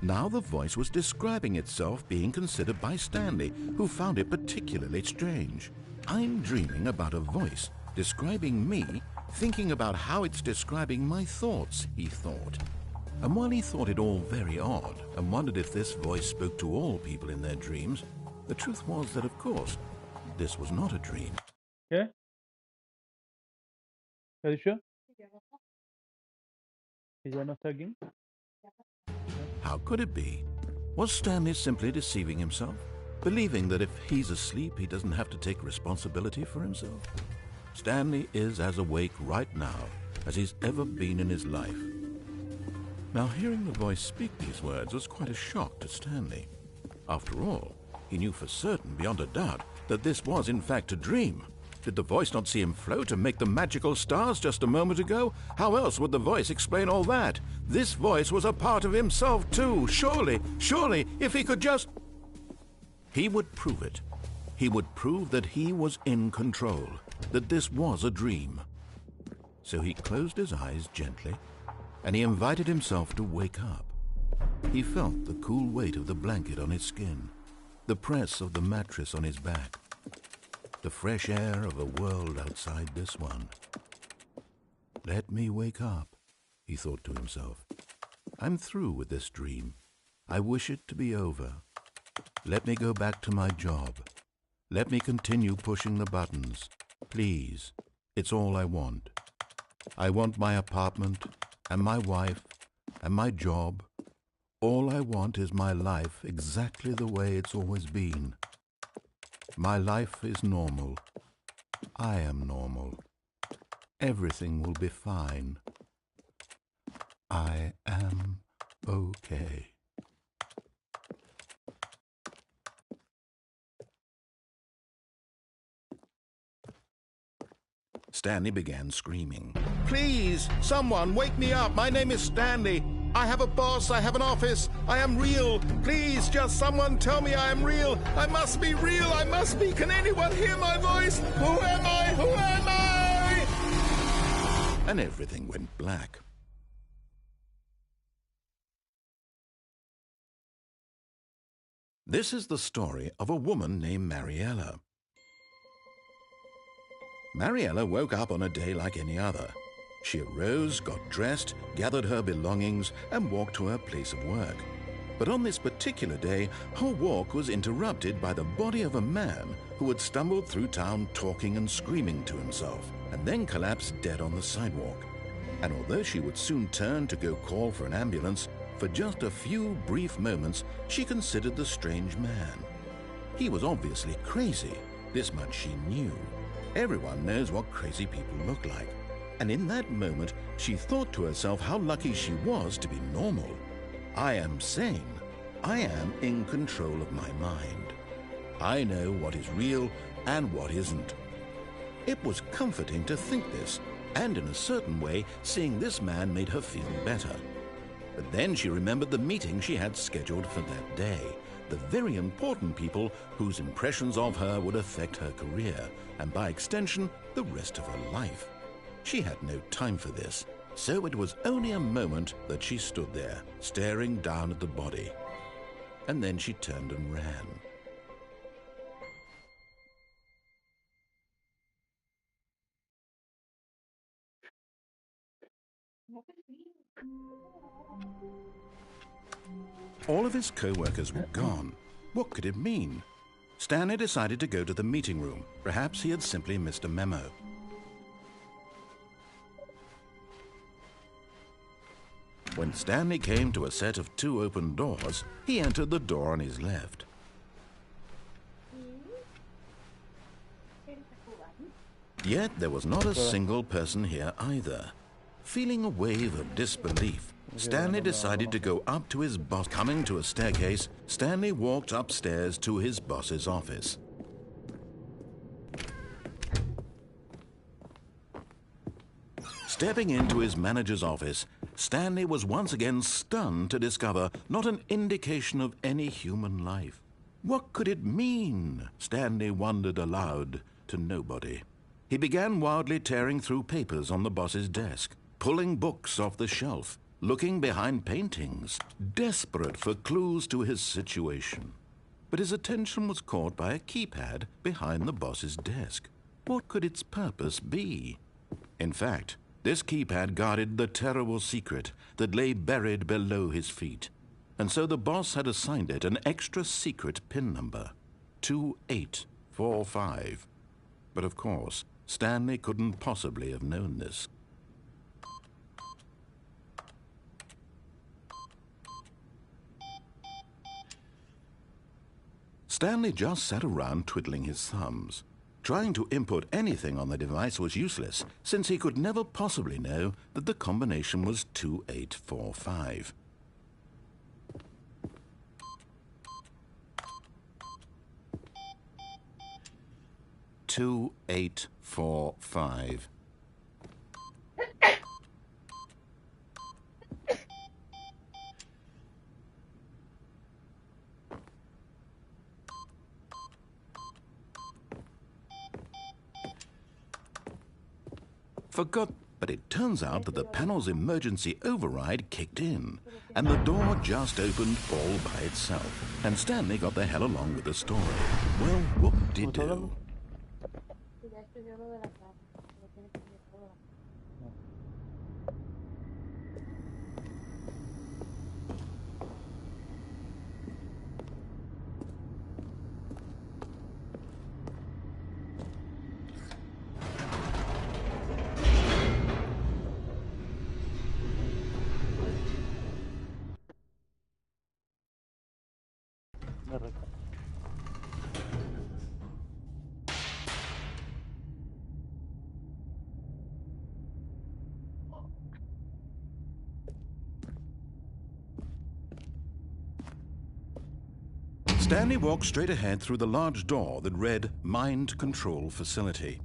Now the voice was describing itself being considered by Stanley, who found it particularly strange. I'm dreaming about a voice describing me, thinking about how it's describing my thoughts, he thought. And while he thought it all very odd and wondered if this voice spoke to all people in their dreams, the truth was that, of course, this was not a dream. क्या düşüyor? Is there not tagging? How could it be? Was Stanley simply deceiving himself, believing that if he's asleep, he doesn't have to take responsibility for himself? Stanley is as awake right now as he's ever been in his life. Now, hearing the voice speak these words was quite a shock to Stanley. After all, he knew for certain, beyond a doubt, that this was in fact a dream. Did the voice not see him float and make the magical stars just a moment ago? How else would the voice explain all that? This voice was a part of himself too. Surely, if he could just... He would prove it. He would prove that he was in control, that this was a dream. So he closed his eyes gently, and he invited himself to wake up. He felt the cool weight of the blanket on his skin, the press of the mattress on his back, the fresh air of a world outside this one. Let me wake up, he thought to himself. I'm through with this dream. I wish it to be over. Let me go back to my job. Let me continue pushing the buttons. Please, it's all I want. I want my apartment and my wife and my job. All I want is my life exactly the way it's always been. My life is normal. I am normal. Everything will be fine. I am okay. Stanley began screaming. Please, someone, wake me up. My name is Stanley. I have a boss. I have an office. I am real. Please, just someone tell me I am real. I must be real. I must be. Can anyone hear my voice? Who am I? Who am I? And everything went black. This is the story of a woman named Mariella. Mariella woke up on a day like any other. She arose, got dressed, gathered her belongings, and walked to her place of work. But on this particular day, her walk was interrupted by the body of a man who had stumbled through town talking and screaming to himself, and then collapsed dead on the sidewalk. And although she would soon turn to go call for an ambulance, for just a few brief moments she considered the strange man. He was obviously crazy. This much she knew. Everyone knows what crazy people look like. And in that moment, she thought to herself how lucky she was to be normal. I am sane. I am in control of my mind. I know what is real and what isn't. It was comforting to think this, and in a certain way, seeing this man made her feel better. But then she remembered the meeting she had scheduled for that day, the very important people whose impressions of her would affect her career, and by extension, the rest of her life. She had no time for this, so it was only a moment that she stood there, staring down at the body. And then she turned and ran. All of his co-workers were gone. What could it mean? Stanley decided to go to the meeting room. Perhaps he had simply missed a memo. When Stanley came to a set of 2 open doors, he entered the door on his left. Yet there was not a single person here either. Feeling a wave of disbelief, Stanley decided to go up to his boss. Coming to a staircase, Stanley walked upstairs to his boss's office. Stepping into his manager's office, Stanley was once again stunned to discover not an indication of any human life. What could it mean? Stanley wondered aloud to nobody. He began wildly tearing through papers on the boss's desk, pulling books off the shelf. looking behind paintings, desperate for clues to his situation. But his attention was caught by a keypad behind the boss's desk. What could its purpose be? In fact, this keypad guarded the terrible secret that lay buried below his feet. And so the boss had assigned it an extra secret PIN number, 2845. But of course, Stanley couldn't possibly have known this. Stanley just sat around twiddling his thumbs. Trying to input anything on the device was useless, since he could never possibly know that the combination was 2845. "2845. Forgot, but it turns out that the panel's emergency override kicked in, and the door just opened all by itself, and Stanley got the hell along with the story. Well, whoop-de-doo. Stanley walked straight ahead through the large door that read Mind Control Facility.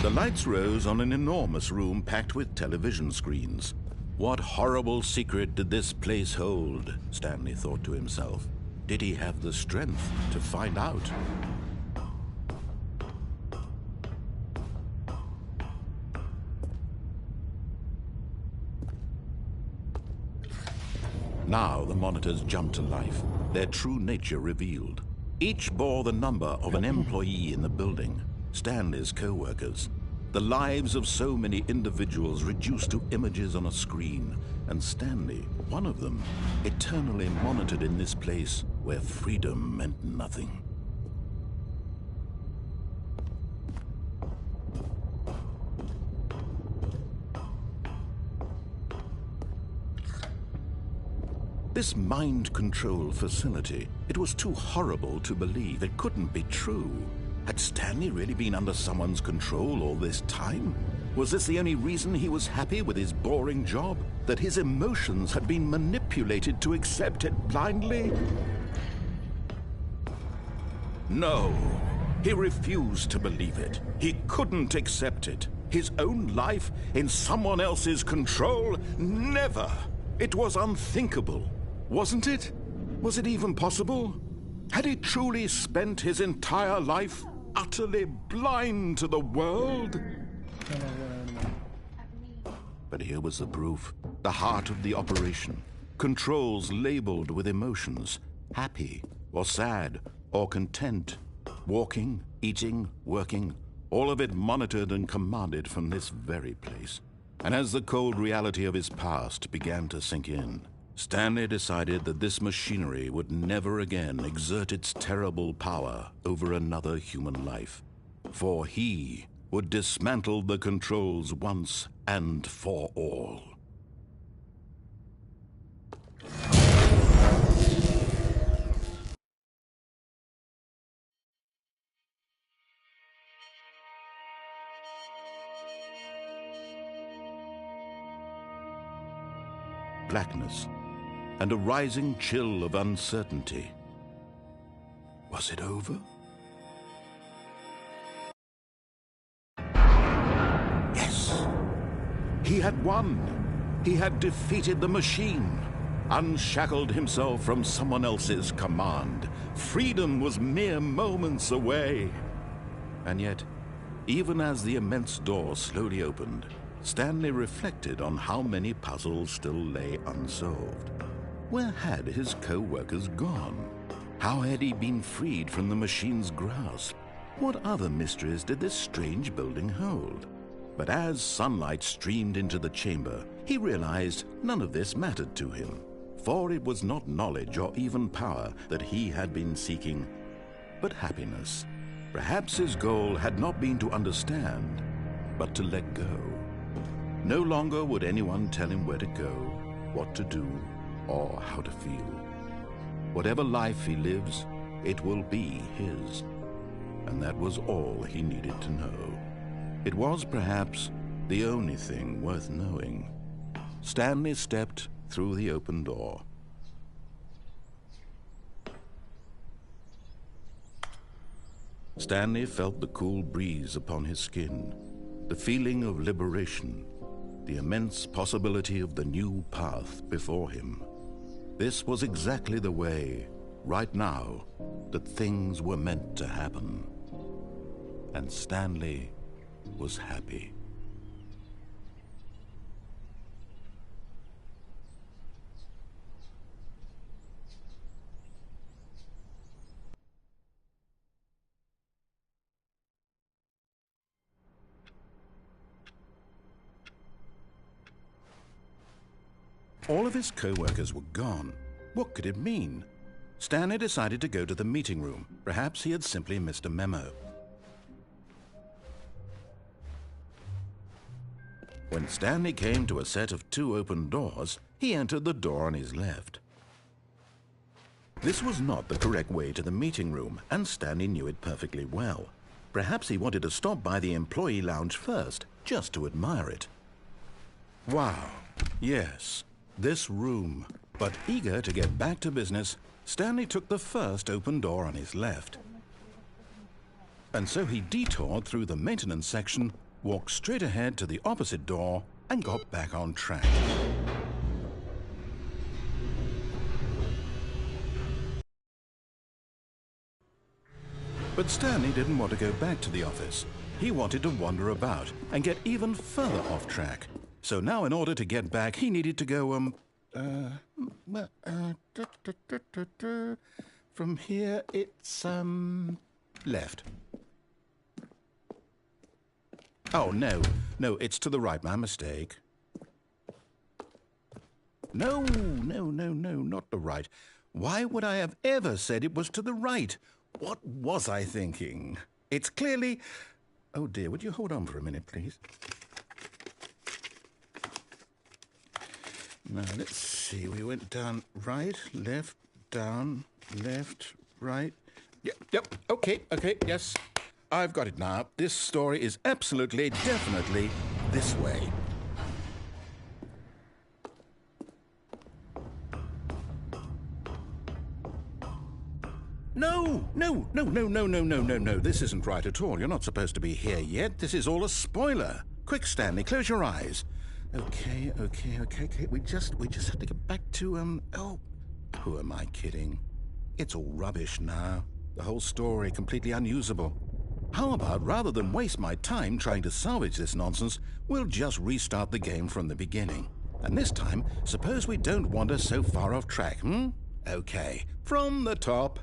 The lights rose on an enormous room packed with television screens. What horrible secret did this place hold? Stanley thought to himself. Did he have the strength to find out? Now the monitors jumped to life, their true nature revealed. Each bore the number of an employee in the building, Stanley's co-workers. The lives of so many individuals reduced to images on a screen, and Stanley, one of them, eternally monitored in this place where freedom meant nothing. This mind control facility, it was too horrible to believe. It couldn't be true. Had Stanley really been under someone's control all this time? Was this the only reason he was happy with his boring job? That his emotions had been manipulated to accept it blindly? No, he refused to believe it. He couldn't accept it. His own life in someone else's control? Never! It was unthinkable, wasn't it? Was it even possible? Had he truly spent his entire life utterly blind to the world? But here was the proof. The heart of the operation. Controls labeled with emotions. Happy, or sad, or content. Walking, eating, working. All of it monitored and commanded from this very place. And as the cold reality of his past began to sink in, Stanley decided that this machinery would never again exert its terrible power over another human life. For he would dismantle the controls once and for all. Blackness and a rising chill of uncertainty. Was it over? Yes, he had won. He had defeated the machine, unshackled himself from someone else's command. Freedom was mere moments away. And yet, even as the immense door slowly opened, Stanley reflected on how many puzzles still lay unsolved. Where had his co-workers gone? How had he been freed from the machine's grasp? What other mysteries did this strange building hold? But as sunlight streamed into the chamber, he realized none of this mattered to him, for it was not knowledge or even power that he had been seeking, but happiness. Perhaps his goal had not been to understand, but to let go. No longer would anyone tell him where to go, what to do, or how to feel. Whatever life he lives, it will be his. And that was all he needed to know. It was perhaps the only thing worth knowing. Stanley stepped through the open door. Stanley felt the cool breeze upon his skin, the feeling of liberation, the immense possibility of the new path before him. This was exactly the way, right now, that things were meant to happen. And Stanley was happy. All of his co-workers were gone. What could it mean? Stanley decided to go to the meeting room. Perhaps he had simply missed a memo. When Stanley came to a set of 2 open doors, he entered the door on his left. This was not the correct way to the meeting room, and Stanley knew it perfectly well. Perhaps he wanted to stop by the employee lounge first, just to admire it. Wow, yes, this room. But eager to get back to business, Stanley took the first open door on his left. And so he detoured through the maintenance section, walked straight ahead to the opposite door, and got back on track. But Stanley didn't want to go back to the office. He wanted to wander about and get even further off track. So now in order to get back, he needed to go, from here it's, left. Oh, no, it's to the right, my mistake. No, not the right. Why would I have ever said it was to the right? What was I thinking? It's clearly... Oh dear, would you hold on for a minute, please? Now, let's see, we went down right, left, down, left, right. Yep, okay, yes. I've got it now. This story is absolutely, definitely this way. No. This isn't right at all. You're not supposed to be here yet. This is all a spoiler. Quick, Stanley, close your eyes. Okay. We just have to get back to, oh, who am I kidding? It's all rubbish now. The whole story completely unusable. How about, rather than waste my time trying to salvage this nonsense, we'll just restart the game from the beginning. And this time, suppose we don't wander so far off track, Okay, from the top.